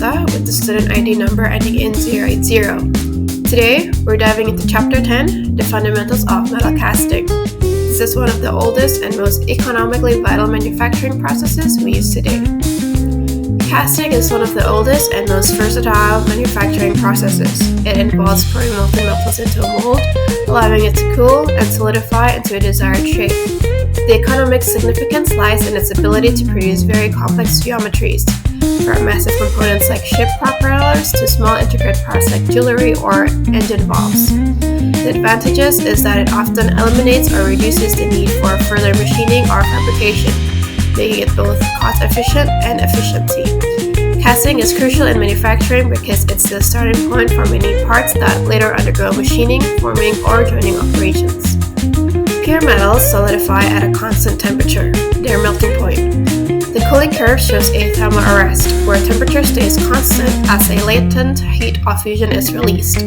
Tirta with the student ID number ending in 080. Today, we're diving into Chapter 10, the fundamentals of metal casting. This is one of the oldest and most economically vital manufacturing processes we use today. Casting is one of the oldest and most versatile manufacturing processes. It involves pouring molten metals into a mold, allowing it to cool and solidify into a desired shape. The economic significance lies in its ability to produce very complex geometries, from massive components like ship propellers to small intricate parts like jewelry or engine valves. The advantages is that it often eliminates or reduces the need for further machining or fabrication, making it both cost-efficient and efficiency. Casting is crucial in manufacturing because it's the starting point for many parts that later undergo machining, forming, or joining operations. Pure metals solidify at a constant temperature, their melting point. The cooling curve shows a thermal arrest, where temperature stays constant as a latent heat of fusion is released.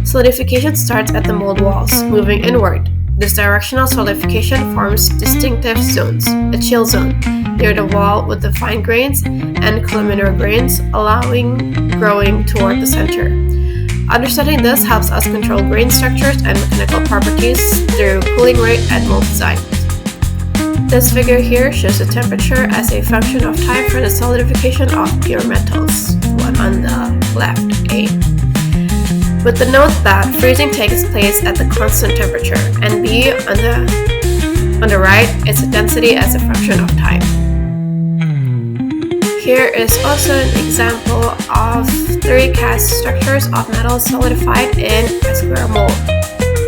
Solidification starts at the mold walls, moving inward. This directional solidification forms distinctive zones, a chill zone, near the wall with the fine grains and columnar grains, allowing growing toward the center. Understanding this helps us control grain structures and mechanical properties through cooling rate and mold design. This figure here shows the temperature as a function of time for the solidification of pure metals, one on the left, A. With the note that freezing takes place at the constant temperature, and B on the right is the density as a function of time. Here is also an example of 3 cast structures of metal solidified in a square mold,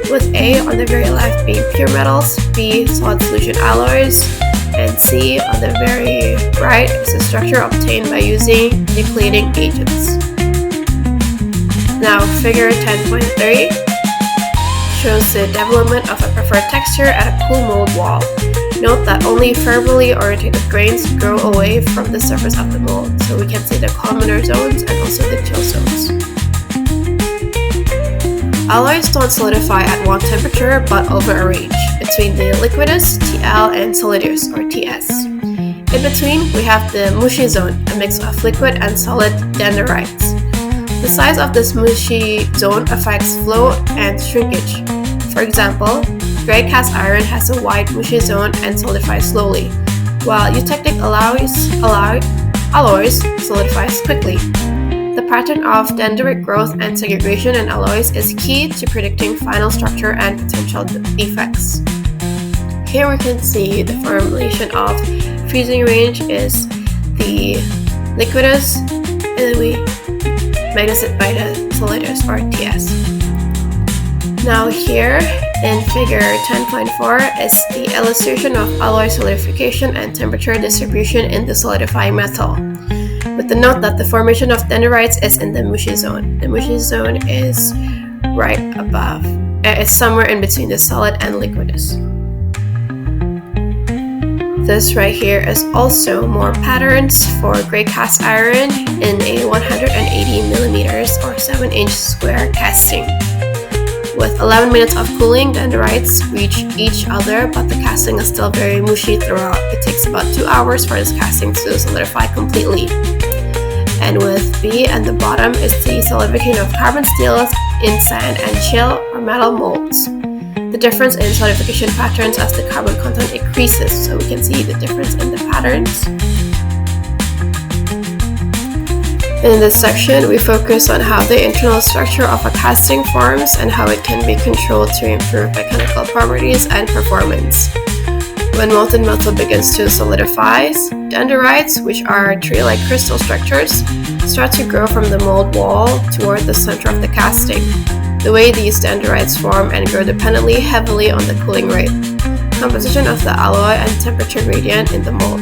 with A on the very left being pure metals, B solid solution alloys, and C on the very right is a structure obtained by using depleting agents. Now, figure 10.3 shows the development of a preferred texture at a cool mold wall. Note that only favorably oriented grains grow away from the surface of the mold, so we can see the columnar zones and also the chill zones. Alloys don't solidify at one temperature but over a range, between the liquidus, TL, and solidus, or TS. In between, we have the mushy zone, a mix of liquid and solid dendrites. The size of this mushy zone affects flow and shrinkage. For example, gray cast iron has a wide mushy zone and solidifies slowly, while eutectic alloys solidifies quickly. The pattern of dendrite growth and segregation in alloys is key to predicting final structure and potential defects. Here we can see the formulation of freezing range is the liquidus, and then we minus it by the solidus, or TS. Now here in figure 10.4 is the illustration of alloy solidification and temperature distribution in the solidifying metal, with the note that the formation of dendrites is in the mushy zone. The mushy zone is right above, it's somewhere in between the solid and liquidus. This right here is also more patterns for gray cast iron in a 180 millimeters or 7-inch square casting. With 11 minutes of cooling, dendrites reach each other, but the casting is still very mushy throughout. It takes about 2 hours for this casting to solidify completely. And with B at the bottom is the solidification of carbon steels in sand and chill or metal molds. The difference in solidification patterns as the carbon content increases, so we can see the difference in the patterns. In this section, we focus on how the internal structure of a casting forms and how it can be controlled to improve mechanical properties and performance. When molten metal begins to solidify, dendrites, which are tree-like crystal structures, start to grow from the mold wall toward the center of the casting. The way these dendrites form and grow dependently heavily on the cooling rate, composition of the alloy, and temperature gradient in the mold.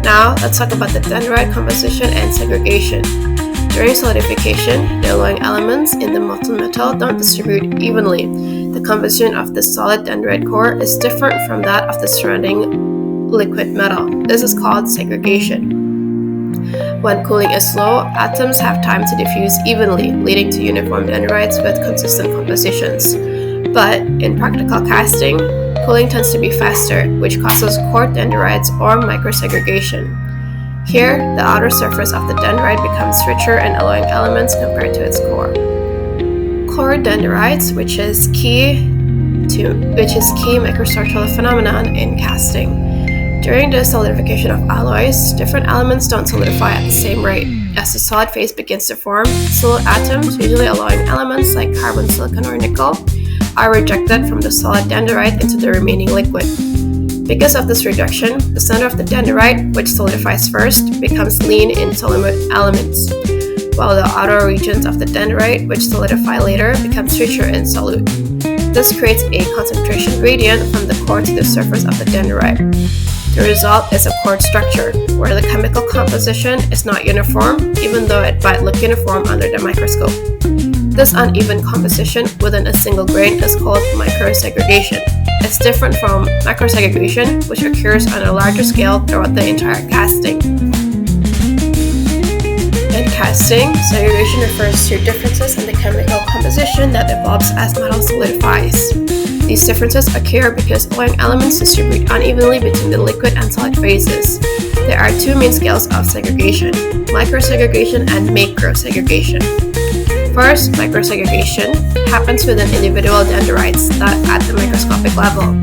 Now, let's talk about the dendrite composition and segregation. During solidification, the alloying elements in the molten metal don't distribute evenly. The composition of the solid dendrite core is different from that of the surrounding liquid metal. This is called segregation. When cooling is slow, atoms have time to diffuse evenly, leading to uniform dendrites with consistent compositions. But in practical casting, cooling tends to be faster, which causes coarse dendrites or microsegregation. Here, the outer surface of the dendrite becomes richer in alloying elements compared to its core. Core dendrites, which is key microstructural phenomenon in casting. During the solidification of alloys, different elements don't solidify at the same rate. As the solid phase begins to form, solid atoms, usually alloying elements like carbon, silicon, or nickel, are rejected from the solid dendrite into the remaining liquid. Because of this reduction, the center of the dendrite, which solidifies first, becomes lean in solid elements, while the outer regions of the dendrite, which solidify later, becomes richer in solute. This creates a concentration gradient from the core to the surface of the dendrite. The result is a core structure, where the chemical composition is not uniform, even though it might look uniform under the microscope. This uneven composition within a single grain is called microsegregation. It's different from macrosegregation, which occurs on a larger scale throughout the entire casting. In casting, segregation refers to differences in the chemical composition that evolves as metal solidifies. These differences occur because alloying elements distribute unevenly between the liquid and solid phases. There are two main scales of segregation: microsegregation and macrosegregation. First, microsegregation happens within individual dendrites at the microscopic level,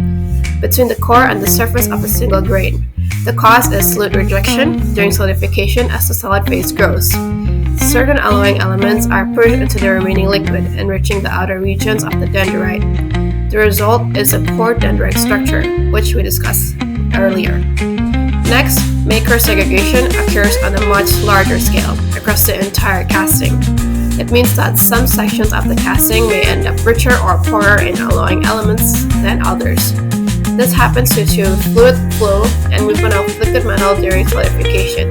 between the core and the surface of a single grain. The cause is solute rejection during solidification as the solid phase grows. Certain alloying elements are pushed into the remaining liquid, enriching the outer regions of the dendrite. The result is a core dendrite structure, which we discussed earlier. Next, macrosegregation occurs on a much larger scale, across the entire casting. It means that some sections of the casting may end up richer or poorer in alloying elements than others. This happens due to fluid flow and movement of liquid metal during solidification,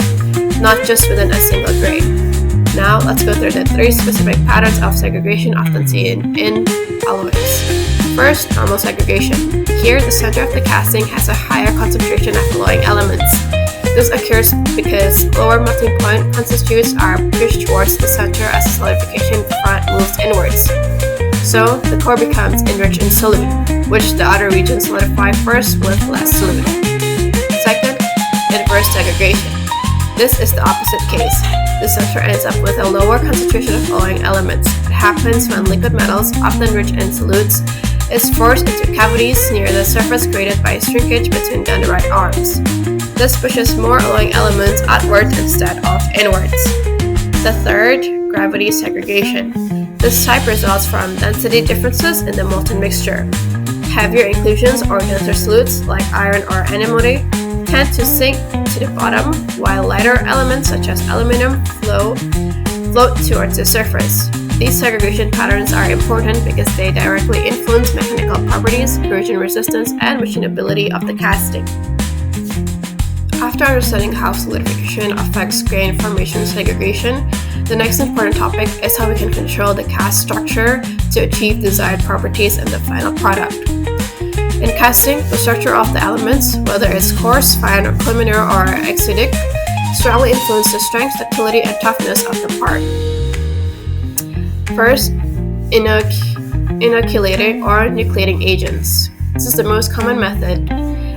not just within a single grain. Now, let's go through the three specific patterns of segregation often seen in alloys. First, normal segregation. Here, the center of the casting has a higher concentration of alloying elements. This occurs because lower melting point constituents are pushed towards the center as the solidification front moves inwards. So, the core becomes enriched in solute, which the outer regions solidify first with less solute. Second, inverse segregation. This is the opposite case. The center ends up with a lower concentration of alloying elements. It happens when liquid metals, often rich in solutes, is forced into cavities near the surface created by shrinkage between dendrite arms. This pushes more alloying elements outwards instead of inwards. The third, gravity segregation. This type results from density differences in the molten mixture. Heavier inclusions or denser solutes like iron or antimony tend to sink to the bottom, while lighter elements such as aluminum float towards the surface. These segregation patterns are important because they directly influence mechanical properties, corrosion resistance, and machinability of the casting. After understanding how solidification affects grain formation segregation, the next important topic is how we can control the cast structure to achieve desired properties in the final product. In casting, the structure of the elements, whether it's coarse, fine, or columnar or exudic, strongly influence the strength, ductility, and toughness of the part. First, inoculating or nucleating agents. This is the most common method,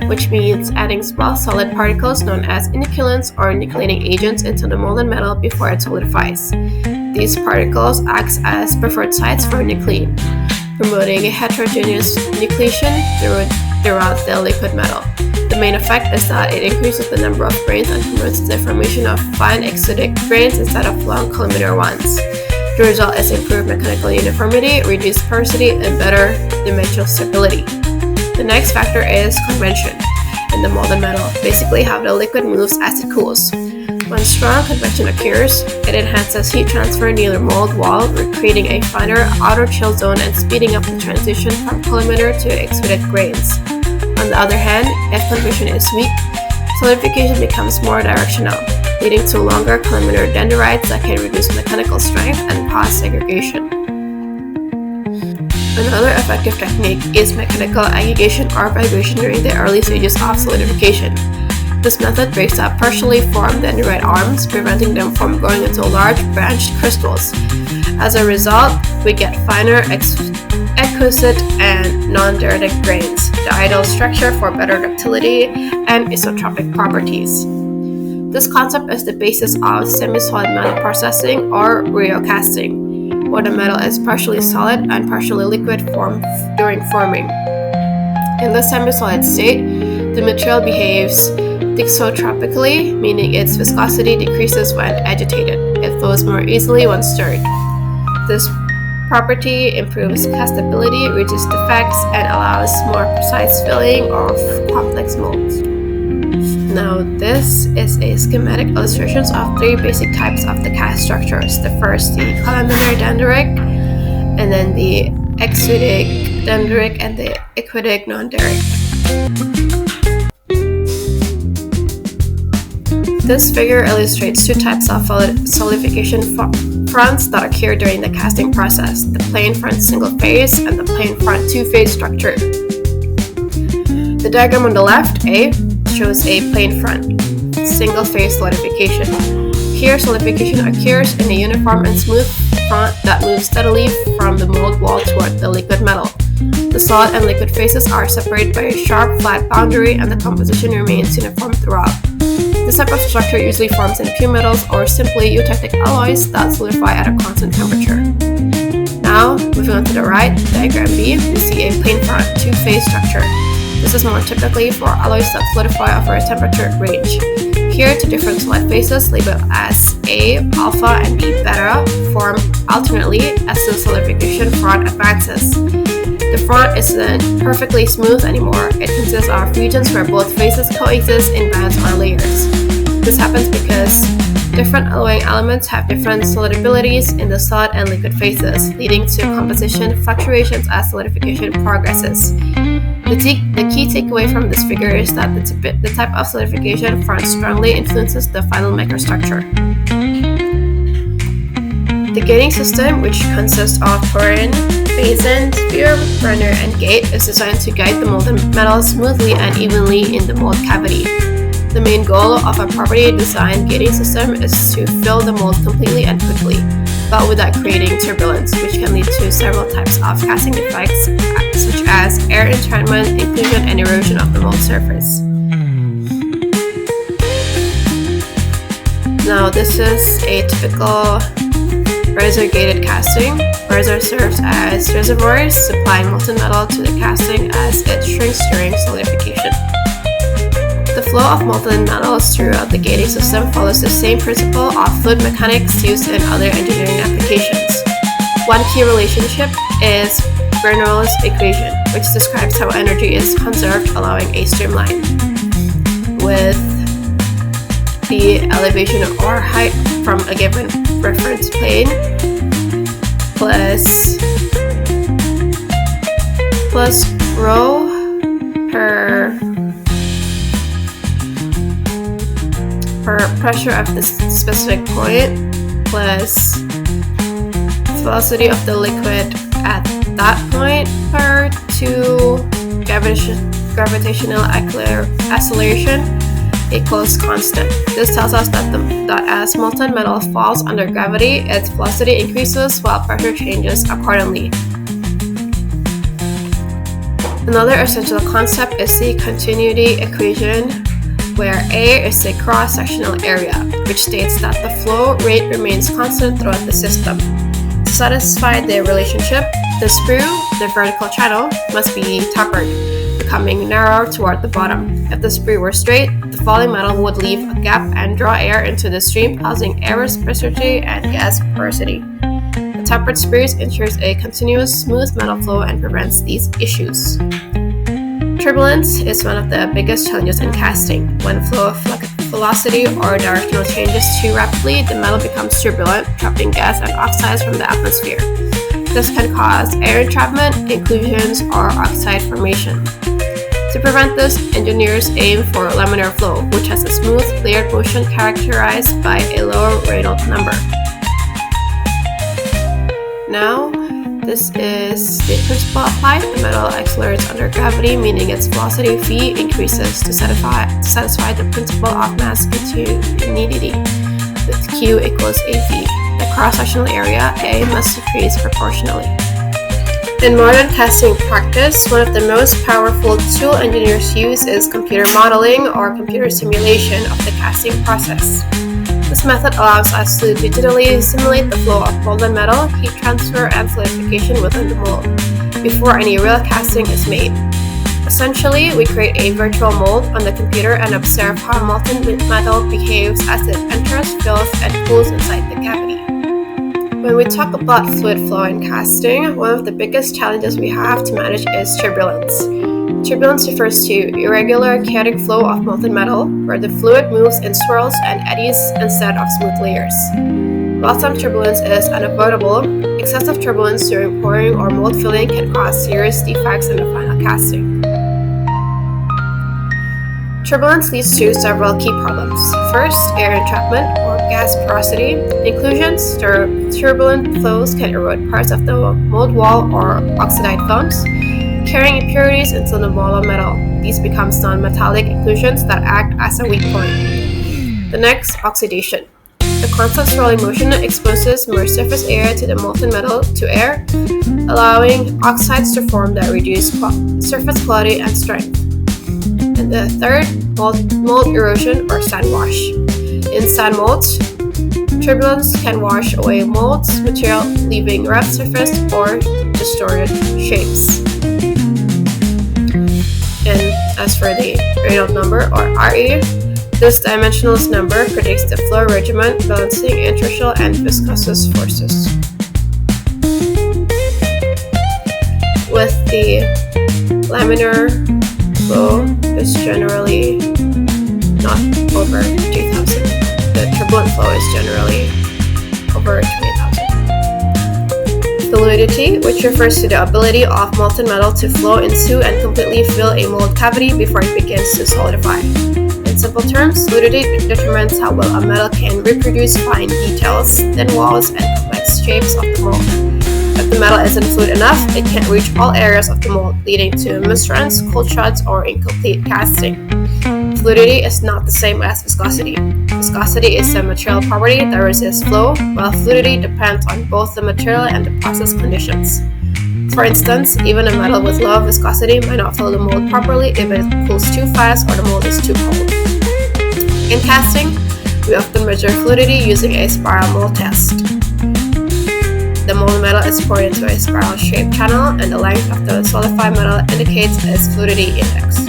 which means adding small solid particles known as inoculants or nucleating agents into the molten metal before it solidifies. These particles act as preferred sites for nuclein, promoting a heterogeneous nucleation throughout the liquid metal. The main effect is that it increases the number of grains and promotes the formation of fine exudic grains instead of long columnar ones. The result is improved mechanical uniformity, reduced porosity, and better dimensional stability. The next factor is convection in the molten metal, basically how the liquid moves as it cools. When strong convection occurs, it enhances heat transfer near the mold wall, creating a finer outer chill zone and speeding up the transition from columnar to exuded grains. On the other hand, if convection is weak, solidification becomes more directional, leading to longer columnar dendrites that can reduce mechanical strength and cause segregation. Another effective technique is mechanical aggregation or vibration during the early stages of solidification. This method breaks up partially formed dendrite arms, preventing them from growing into large branched crystals. As a result, we get finer exquisite and non-dendritic grains, the ideal structure for better ductility and isotropic properties. This concept is the basis of semi-solid metal processing or rheocasting, where the metal is partially solid and partially liquid during forming. In the semi-solid state, the material behaves thixotropically, meaning its viscosity decreases when agitated. It flows more easily when stirred. This property improves castability, reduces defects, and allows more precise filling of complex molds. Now, this is a schematic illustration of three basic types of the cast structures. The first, the columnar dendritic, and then the exudic dendritic, and the equidic non-dendritic. This figure illustrates two types of solidification fronts that occur during the casting process: the plain front single phase and the plain front two-phase structure. The diagram on the left, A, shows a plain front single phase solidification. Here, solidification occurs in a uniform and smooth front that moves steadily from the mold wall toward the liquid metal. The solid and liquid phases are separated by a sharp, flat boundary, and the composition remains uniform throughout. This type of structure usually forms in pure metals or simply eutectic alloys that solidify at a constant temperature. Now, moving on to the right, diagram B, we see a plain front two-phase structure. This is more typically for alloys that solidify over a temperature range. Here, two different solid phases labeled as A alpha and B beta form alternately as the solidification front advances. The front isn't perfectly smooth anymore. It consists of regions where both phases coexist in bands or layers. This happens because different alloying elements have different solidabilities in the solid and liquid phases, leading to composition fluctuations as solidification progresses. The key takeaway from this figure is that the type of solidification front strongly influences the final microstructure. The gating system, which consists of pouring, basin, sphere, burner, and gate, is designed to guide the molten metal smoothly and evenly in the mold cavity. The main goal of a properly designed gating system is to fill the mold completely and quickly, but without creating turbulence, which can lead to several types of casting defects, such as air entrainment, inclusion, and erosion of the mold surface. Now, this is a typical riser-gated casting. Riser serves as reservoirs, supplying molten metal to the casting as it shrinks during solidification. The flow of molten metals throughout the gating system follows the same principle of fluid mechanics used in other engineering applications. One key relationship is Bernoulli's equation, which describes how energy is conserved, allowing a streamline with the elevation or height from a given reference plane plus rho per pressure of the specific point plus velocity of the liquid at that point per 2 gravitational acceleration equals constant. This tells us that as molten metal falls under gravity, its velocity increases while pressure changes accordingly. Another essential concept is the continuity equation, where A is the cross-sectional area, which states that the flow rate remains constant throughout the system. To satisfy the relationship, the sprue, the vertical channel, must be tapered, becoming narrower toward the bottom. If the sprue were straight, the falling metal would leave a gap and draw air into the stream, causing air reciprocity and gas porosity. The tapered sprues ensures a continuous, smooth metal flow and prevents these issues. Turbulence is one of the biggest challenges in casting. When flow velocity or directional changes too rapidly, the metal becomes turbulent, trapping gas and oxides from the atmosphere. This can cause air entrapment, inclusions, or oxide formation. To prevent this, engineers aim for laminar flow, which has a smooth, layered motion characterized by a lower Reynolds number. Now, this is the principle applied. The metal accelerates under gravity, meaning its velocity v increases to satisfy the principle of mass continuity, with Q equals AV. The cross-sectional area A must decrease proportionally. In modern casting practice, one of the most powerful tool engineers use is computer modeling or computer simulation of the casting process. This method allows us to digitally simulate the flow of molten metal, heat transfer, and solidification within the mold before any real casting is made. Essentially, we create a virtual mold on the computer and observe how molten metal behaves as it enters, fills, and cools inside the cavity. When we talk about fluid flow in casting, one of the biggest challenges we have to manage is turbulence. Turbulence refers to irregular, chaotic flow of molten metal, where the fluid moves in swirls and eddies instead of smooth layers. While some turbulence is unavoidable, excessive turbulence during pouring or mold filling can cause serious defects in the final casting. Turbulence leads to several key problems. First, air entrapment or gas porosity. Inclusions through turbulent flows can erode parts of the mold wall or oxidate films, carrying impurities into the molten metal. These become non-metallic inclusions that act as a weak point. The next, oxidation. The constant swirling motion exposes more surface area to the molten metal to air, allowing oxides to form that reduce surface quality and strength. And the third, mold erosion or sand wash. In sand molds, turbulence can wash away mold's material, leaving rough surface or distorted shapes. And as for the Reynolds number or RE, this dimensionless number predicts the flow regimen balancing inertial and viscous forces. With the laminar flow is generally not over 2,000. The turbulent flow is generally over 20,000. Fluidity, which refers to the ability of molten metal to flow into and completely fill a mold cavity before it begins to solidify. In simple terms, fluidity determines how well a metal can reproduce fine details, thin walls, and complex shapes of the mold. If the metal isn't fluid enough, it can't reach all areas of the mold, leading to misruns, cold shots, or incomplete casting. Fluidity is not the same as viscosity. Viscosity is a material property that resists flow, while fluidity depends on both the material and the process conditions. For instance, even a metal with low viscosity might not fill the mold properly if it cools too fast or the mold is too cold. In casting, we often measure fluidity using a spiral mold test. The molten metal is poured into a spiral-shaped channel, and the length of the solidified metal indicates its fluidity index.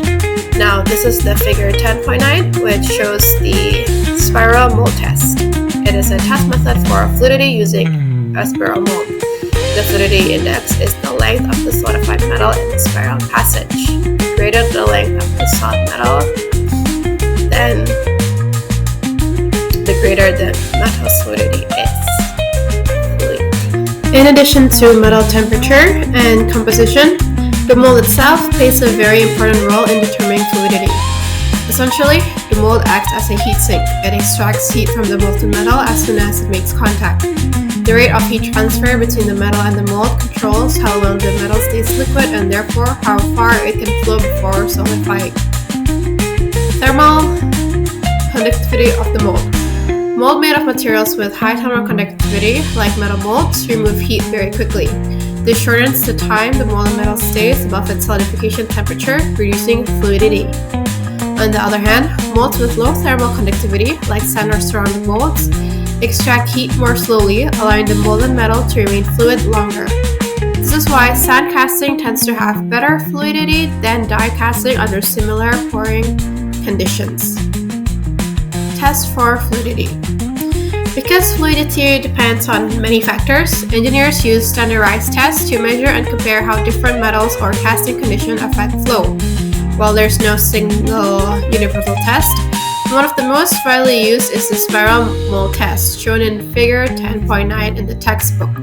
Now, this is the figure 10.9, which shows the spiral mold test. It is a test method for fluidity using a spiral mold. The fluidity index is the length of the solidified metal in the spiral passage. The greater the length of the solid metal, then the greater the metal's fluidity is. In addition to metal temperature and composition, the mold itself plays a very important role in determining fluidity. Essentially, the mold acts as a heat sink. It extracts heat from the molten metal as soon as it makes contact. The rate of heat transfer between the metal and the mold controls how long the metal stays liquid and therefore how far it can flow before solidifying. Thermal conductivity of the mold. Mold made of materials with high thermal conductivity, like metal molds, remove heat very quickly. This shortens the time the molten metal stays above its solidification temperature, reducing fluidity. On the other hand, molds with low thermal conductivity, like sand or ceramic molds, extract heat more slowly, allowing the molten metal to remain fluid longer. This is why sand casting tends to have better fluidity than die casting under similar pouring conditions. Test for fluidity. Because fluidity depends on many factors, engineers use standardized tests to measure and compare how different metals or casting conditions affect flow. While there's no single universal test, one of the most widely used is the spiral mold test, shown in figure 10.9 in the textbook.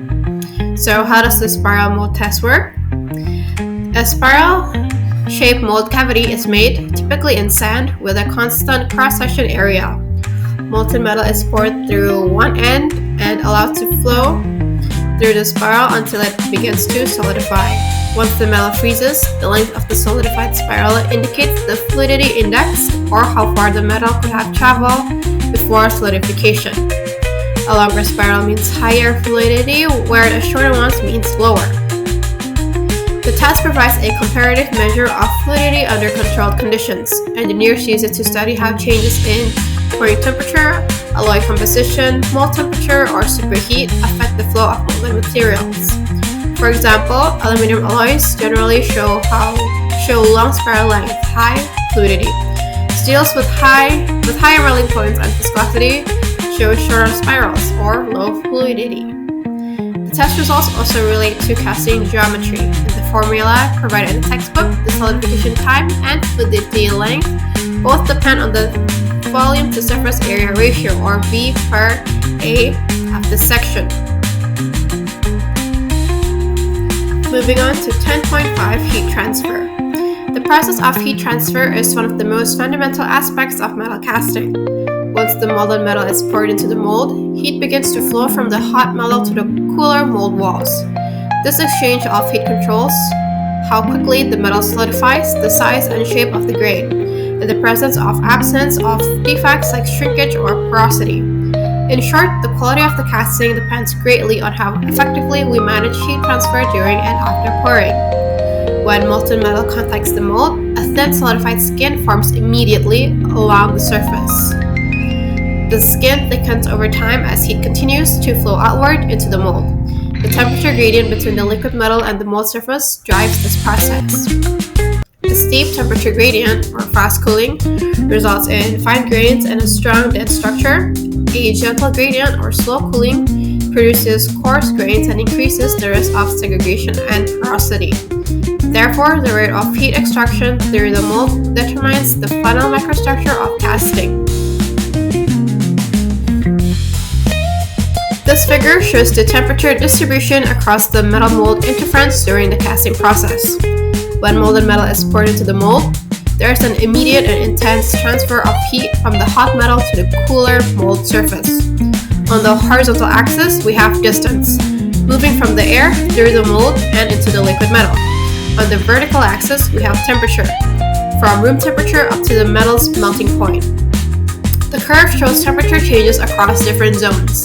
So how does the spiral mold test work? A spiral-shaped mold cavity is made, typically in sand, with a constant cross-section area. Molten metal is poured through one end and allowed to flow through the spiral until it begins to solidify. Once the metal freezes, the length of the solidified spiral indicates the fluidity index, or how far the metal could have traveled before solidification. A longer spiral means higher fluidity, where the shorter ones means lower. The test provides a comparative measure of fluidity under controlled conditions. Engineers use it to study how changes in pouring temperature, alloy composition, mold temperature, or superheat affect the flow of molded materials. For example, aluminum alloys generally show long spiral length, high fluidity. Steels with higher melting points and viscosity show shorter spirals or low fluidity. The test results also relate to casting geometry. In the formula provided in the textbook, the solidification time and fluidity length both depend on the volume to surface area ratio, or V per A of the section. Moving on to 10.5 heat transfer. The process of heat transfer is one of the most fundamental aspects of metal casting. Once the molded metal is poured into the mold, heat begins to flow from the hot metal to the cooler mold walls. This exchange of heat controls how quickly the metal solidifies, the size and shape of the grain, in the presence of absence of defects like shrinkage or porosity. In short, the quality of the casting depends greatly on how effectively we manage heat transfer during and after pouring. When molten metal contacts the mold, a thin solidified skin forms immediately along the surface. The skin thickens over time as heat continues to flow outward into the mold. The temperature gradient between the liquid metal and the mold surface drives this process. A steep temperature gradient, or fast cooling, results in fine grains and a strong dense structure. A gentle gradient, or slow cooling, produces coarse grains and increases the risk of segregation and porosity. Therefore, the rate of heat extraction through the mold determines the final microstructure of casting. This figure shows the temperature distribution across the metal mold interference during the casting process. When molded metal is poured into the mold, there is an immediate and intense transfer of heat from the hot metal to the cooler mold surface. On the horizontal axis, we have distance, moving from the air through the mold and into the liquid metal. On the vertical axis, we have temperature, from room temperature up to the metal's melting point. The curve shows temperature changes across different zones.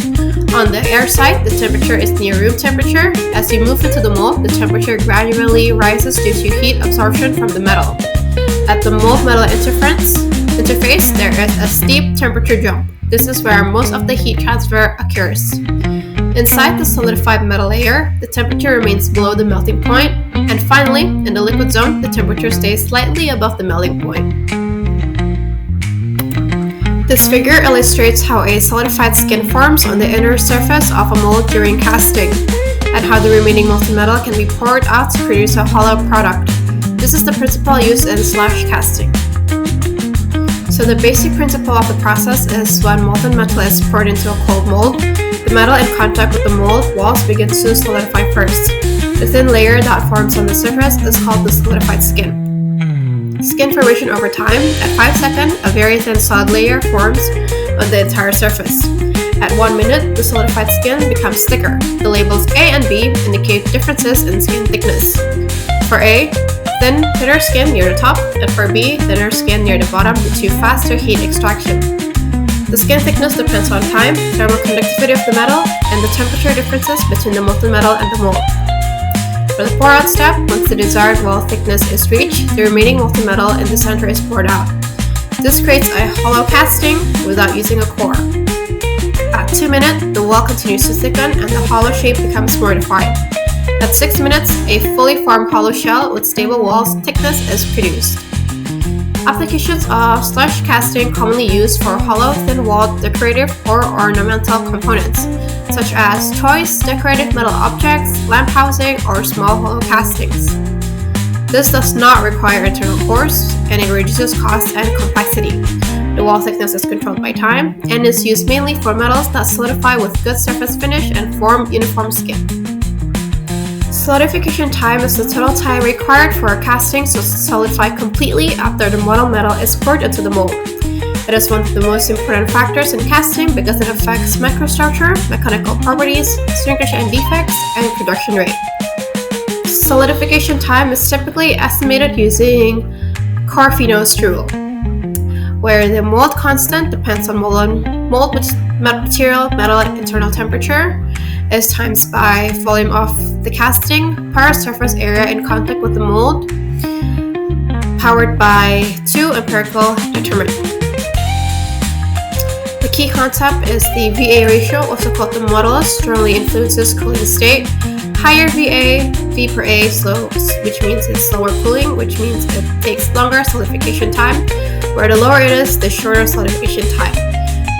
On the air side, the temperature is near room temperature. As you move into the mold, the temperature gradually rises due to heat absorption from the metal. At the mold-metal interface, there is a steep temperature jump. This is where most of the heat transfer occurs. Inside the solidified metal layer, the temperature remains below the melting point, and finally, in the liquid zone, the temperature stays slightly above the melting point. This figure illustrates how a solidified skin forms on the inner surface of a mold during casting, and how the remaining molten metal can be poured out to produce a hollow product. This is the principle used in slush casting. So the basic principle of the process is when molten metal is poured into a cold mold, the metal in contact with the mold walls begins to solidify first. The thin layer that forms on the surface is called the solidified skin. Skin formation over time, at 5 seconds, a very thin solid layer forms on the entire surface. At 1 minute, the solidified skin becomes thicker. The labels A and B indicate differences in skin thickness. For A, thinner skin near the top, and for B, thinner skin near the bottom due to faster heat extraction. The skin thickness depends on time, thermal conductivity of the metal, and the temperature differences between the molten metal and the mold. For the pour-out step, once the desired wall thickness is reached, the remaining molten metal in the center is poured out. This creates a hollow casting without using a core. At 2 minutes, the wall continues to thicken and the hollow shape becomes more defined. At 6 minutes, a fully formed hollow shell with stable walls thickness is produced. Applications of slush casting commonly used for hollow, thin-walled decorative or ornamental components, such as toys, decorative metal objects, lamp housing, or small hollow castings. This does not require internal cores, and it reduces cost and complexity. The wall thickness is controlled by time, and is used mainly for metals that solidify with good surface finish and form uniform skin. Solidification time is the total time required for a casting to solidify completely after the model metal is poured into the mold. It is one of the most important factors in casting because it affects microstructure, mechanical properties, shrinkage and defects, and production rate. Solidification time is typically estimated using Corfino's rule, where the mold constant depends on mold material metal internal temperature is times by volume of the casting per surface area in contact with the mold, powered by 2 empirical determinant. The key concept is the VA ratio, also called the modulus, strongly influences cooling state. Higher VA, V per A slows, which means it's slower cooling, which means it takes longer solidification time, where the lower it is, the shorter solidification time.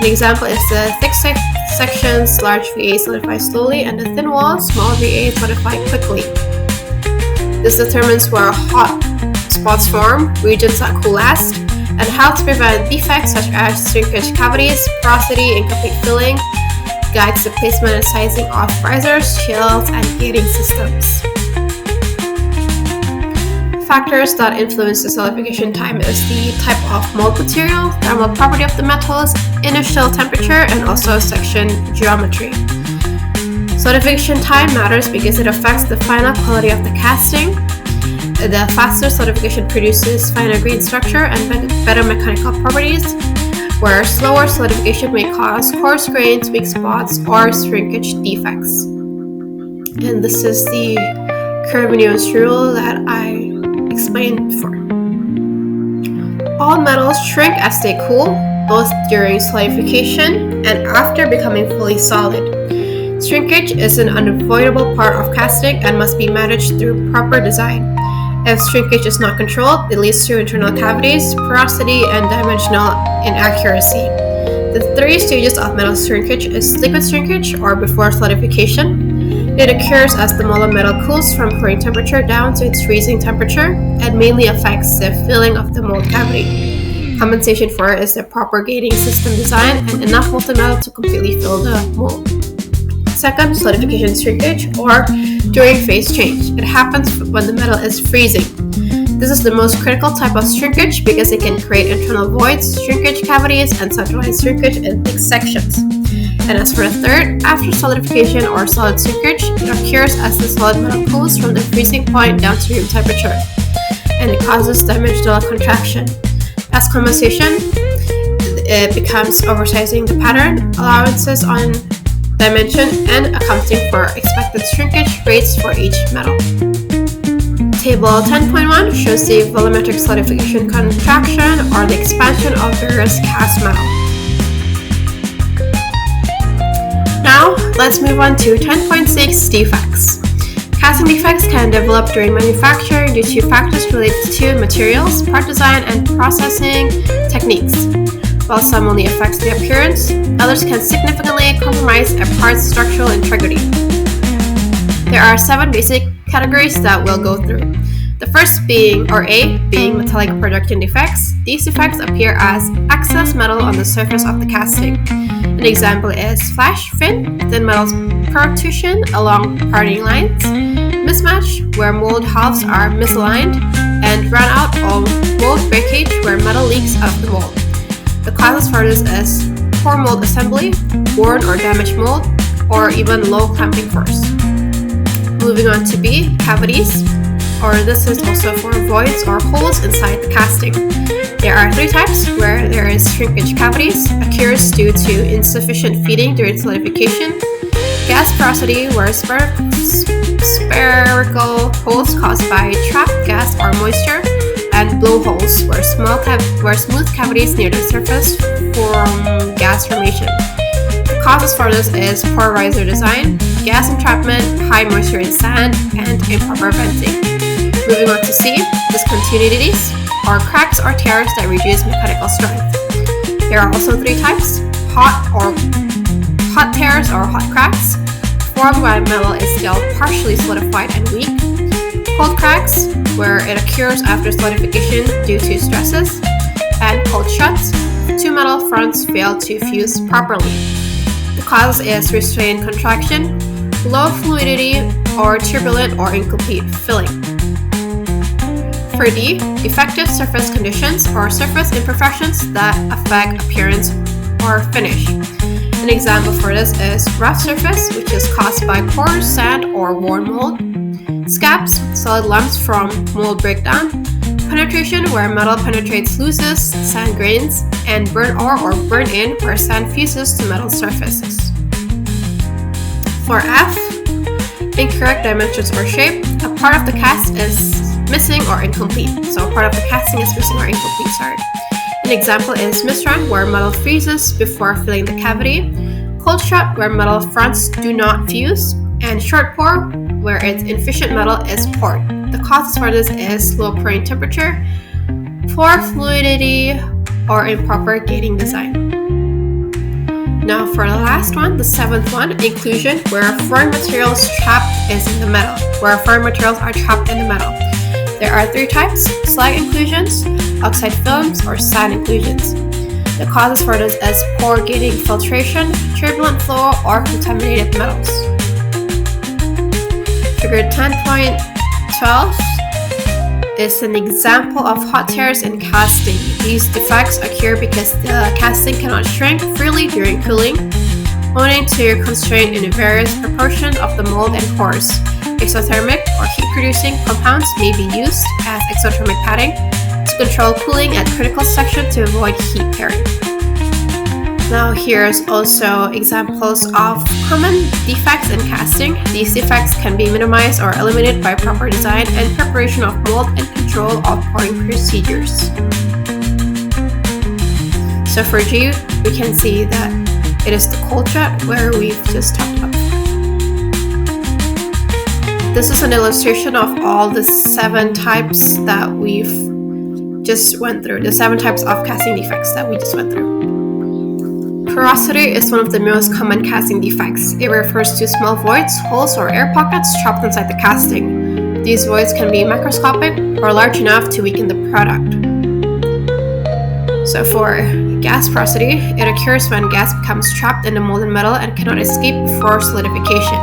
An example is the thick sections, large VA solidify slowly, and the thin walls, small VA solidify quickly. This determines where hot spots form, regions that cool last, and how to prevent defects such as shrinkage cavities, porosity, incomplete filling, guides the placement and sizing of risers, shields, and gating systems. Factors that influence the solidification time is the type of mold material, thermal property of the metals, initial temperature, and also section geometry. Solidification time matters because it affects the final quality of the casting. The faster solidification produces finer grain structure and better mechanical properties, where slower solidification may cause coarse grains, weak spots, or shrinkage defects. And this is the Kerr-Munoz rule that I explained before. All metals shrink as they cool, both during solidification and after becoming fully solid. Shrinkage is an unavoidable part of casting and must be managed through proper design. If shrinkage is not controlled, it leads to internal cavities, porosity, and dimensional inaccuracy. The 3 stages of metal shrinkage is liquid shrinkage, or before solidification. It occurs as the molten metal cools from pouring temperature down to its freezing temperature and mainly affects the filling of the mold cavity. Compensation for it is a proper gating system design and enough molten metal to completely fill the mold. Second, solidification shrinkage, or during phase change. It happens when the metal is freezing. This is the most critical type of shrinkage because it can create internal voids, shrinkage cavities, and centralized shrinkage in thick sections. And as for the third, after solidification or solid shrinkage, it occurs as the solid metal cools from the freezing point down to room temperature, and it causes dimensional contraction. As compensation, it becomes oversizing the pattern, allowances on dimension, and accounting for expected shrinkage rates for each metal. Table 10.1 shows the volumetric solidification contraction or the expansion of various cast metal. Now, let's move on to 10.6 defects. Casting defects can develop during manufacturing due to factors related to materials, part design, and processing techniques. While some only affects the appearance, others can significantly compromise a part's structural integrity. There are 7 basic categories that we'll go through. The first being metallic projection defects. These defects appear as excess metal on the surface of the casting. An example is flash, thin metal protrusion along parting lines, mismatch, where mold halves are misaligned, and run out of mold breakage, where metal leaks out of the mold. The causes for this is poor mold assembly, worn or damaged mold, or even low clamping force. Moving on to B, cavities, or this is also for voids or holes inside the casting. There are 3 types, where there is shrinkage cavities, occurs due to insufficient feeding during solidification, gas porosity, where spherical holes caused by trapped gas or moisture, and blowholes, where smooth cavities near the surface form gas formation. The causes for this is poor riser design, gas entrapment, high moisture in sand, and improper venting. Moving on to C, discontinuities, or cracks or tears that reduce mechanical strength. There are also 3 types: hot tears or hot cracks, formed when metal is still partially solidified and weak; cold cracks, where it occurs after solidification due to stresses; and cold shuts, 2 metal fronts fail to fuse properly. The cause is restrained contraction, low fluidity, or turbulent or incomplete filling. For D, defective surface conditions or surface imperfections that affect appearance or finish. An example for this is rough surface, which is caused by poor sand or worn mold; scabs, solid lumps from mold breakdown; penetration, where metal penetrates loses sand grains, and burn ore or burn in, where sand fuses to metal surfaces. For F, incorrect dimensions or shape, a part of the cast is missing or incomplete. So a part of the casting is missing or incomplete, An example is misrun, where metal freezes before filling the cavity, cold shot, where metal fronts do not fuse, and short pour, where its inefficient metal is poured. The causes for this is low pouring temperature, poor fluidity, or improper gating design. Now for the last one, the seventh one, inclusion, where foreign materials trapped is in the metal, where foreign materials are trapped in the metal. There are three types: slag inclusions, oxide films, or sand inclusions. The causes for this is poor gating filtration, turbulent flow, or contaminated metals. Figure 10.12 is an example of hot tears in casting. These defects occur because the casting cannot shrink freely during cooling, owing to constraint in various proportions of the mold and pores. Exothermic or heat-producing compounds may be used as exothermic padding to control cooling at critical section to avoid heat tearing. Now here's also examples of common defects in casting. These defects can be minimized or eliminated by proper design and preparation of mold and control of pouring procedures. So for G, we can see that it is the cold shot where we've just talked about. This is an illustration of all the 7 types that we've just went through, the 7 types of casting defects that we just went through. Porosity is one of the most common casting defects. It refers to small voids, holes, or air pockets trapped inside the casting. These voids can be microscopic or large enough to weaken the product. So for gas porosity, it occurs when gas becomes trapped in the molten metal and cannot escape before solidification.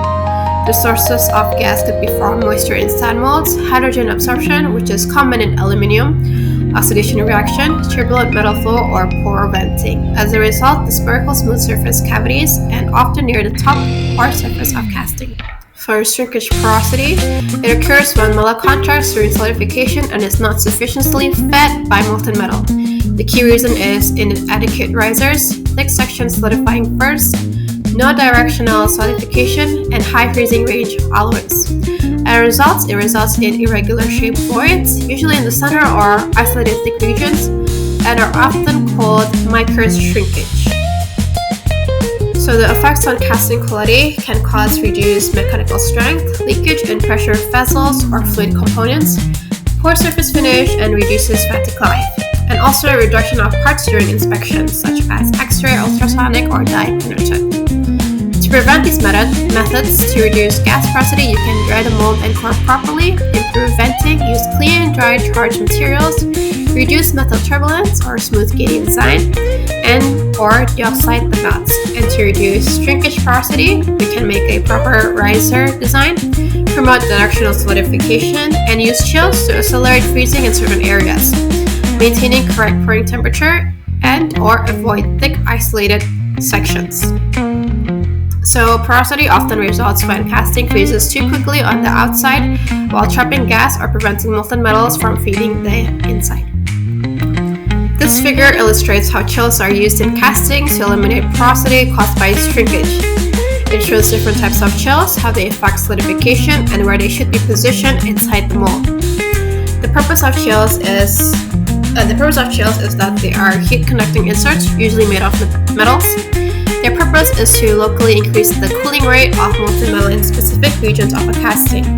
The sources of gas could be from moisture in sand molds, hydrogen absorption, which is common in aluminium, oxidation reaction, turbulent metal flow, or pore venting. As a result, the spherical smooth surface cavities and often near the top or surface of casting. For shrinkage porosity, it occurs when metal contracts during solidification and is not sufficiently fed by molten metal. The key reason is inadequate risers, thick sections solidifying first, no directional solidification, and high freezing range always. As it results in irregular shaped voids, usually in the center or isolated thick regions, and are often called microshrinkage. So the effects on casting quality can cause reduced mechanical strength, leakage in pressure vessels or fluid components, poor surface finish, and reduces fatigue life, and also a reduction of parts during inspections, such as X-ray, ultrasonic, or dye penetrant. To prevent these methods to reduce gas porosity, you can dry the mold and core properly, improve venting, use clean and dry charged materials, reduce metal turbulence or smooth gating design, or deoxide the nuts. And to reduce shrinkage porosity, we can make a proper riser design, promote directional solidification, and use chills to accelerate freezing in certain areas, maintaining correct pouring temperature, and/or avoid thick isolated sections. So porosity often results when casting freezes too quickly on the outside while trapping gas or preventing molten metals from feeding the inside. This figure illustrates how chills are used in casting to eliminate porosity caused by shrinkage. It shows different types of chills, how they affect solidification, and where they should be positioned inside the mold. The purpose of chills is that they are heat-conducting inserts, usually made of metals. Their purpose is to locally increase the cooling rate of molten metal in specific regions of a casting.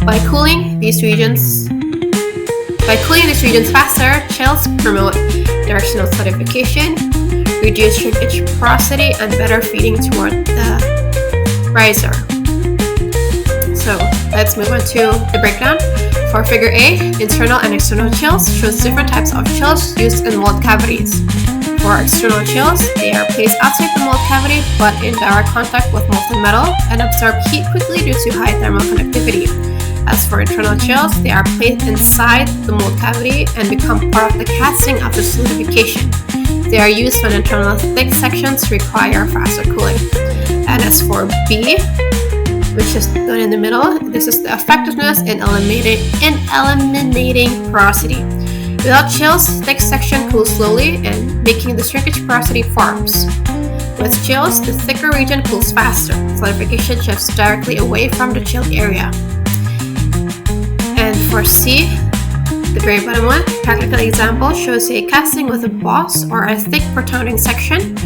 By cooling these regions faster, chills promote directional solidification, reduce shrinkage porosity, and better feeding toward the riser. So let's move on to the breakdown. For figure A, internal and external chills shows different types of chills used in mold cavities. For external chills, they are placed outside the mold cavity but in direct contact with molten metal and absorb heat quickly due to high thermal conductivity. As for internal chills, they are placed inside the mold cavity and become part of the casting after solidification. They are used when internal thick sections require faster cooling. And as for B, which is done in the middle, this is the effectiveness in eliminating porosity. Without chills, thick section cools slowly and making the shrinkage porosity forms. With chills, the thicker region cools faster. Solidification shifts directly away from the chilled area. And for C, the very bottom one, practical example shows a casting with a boss or a thick protruditing section,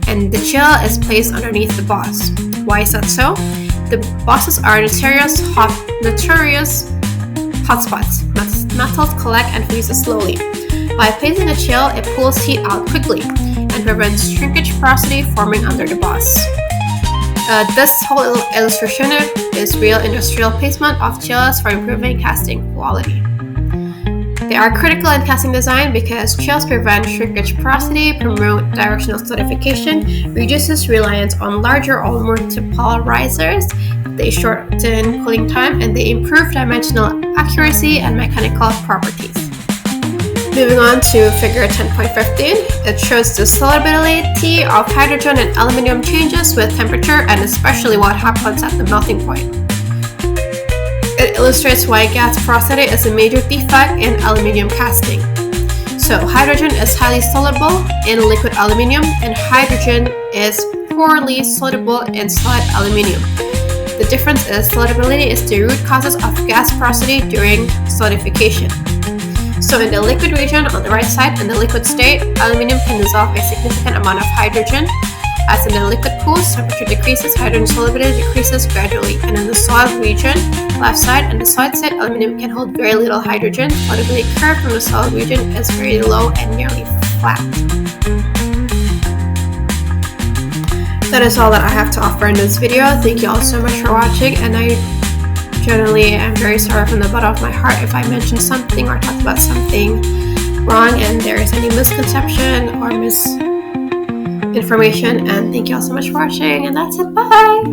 and the chill is placed underneath the boss. Why is that so? The bosses are notorious hotspots. Metals collect and freezes slowly. By placing a chill, it pulls heat out quickly and prevents shrinkage porosity forming under the boss. This whole illustration is real industrial placement of chills for improving casting quality. They are critical in casting design because chills prevent shrinkage porosity, promote directional solidification, reduces reliance on larger or multipolarizers, they shorten cooling time, and they improve dimensional accuracy and mechanical properties. Moving on to figure 10.15, it shows the solubility of hydrogen and aluminum changes with temperature and especially what happens at the melting point. It illustrates why gas porosity is a major defect in aluminum casting. So hydrogen is highly soluble in liquid aluminum and hydrogen is poorly soluble in solid aluminum. The difference is solubility is the root causes of gas porosity during solidification. So in the liquid region on the right side, in the liquid state, aluminum can dissolve a significant amount of hydrogen. As in the liquid cools, temperature decreases, hydrogen solubility decreases gradually. And in the solid region, left side, and the solid state, aluminum can hold very little hydrogen. Solubility curve from the solid region is very low and nearly flat. That is all that I have to offer in this video. Thank you all so much for watching, and I generally am very sorry from the bottom of my heart if I mentioned something or talked about something wrong and there is any misconception or misinformation. And thank you all so much for watching, and that's it. Bye!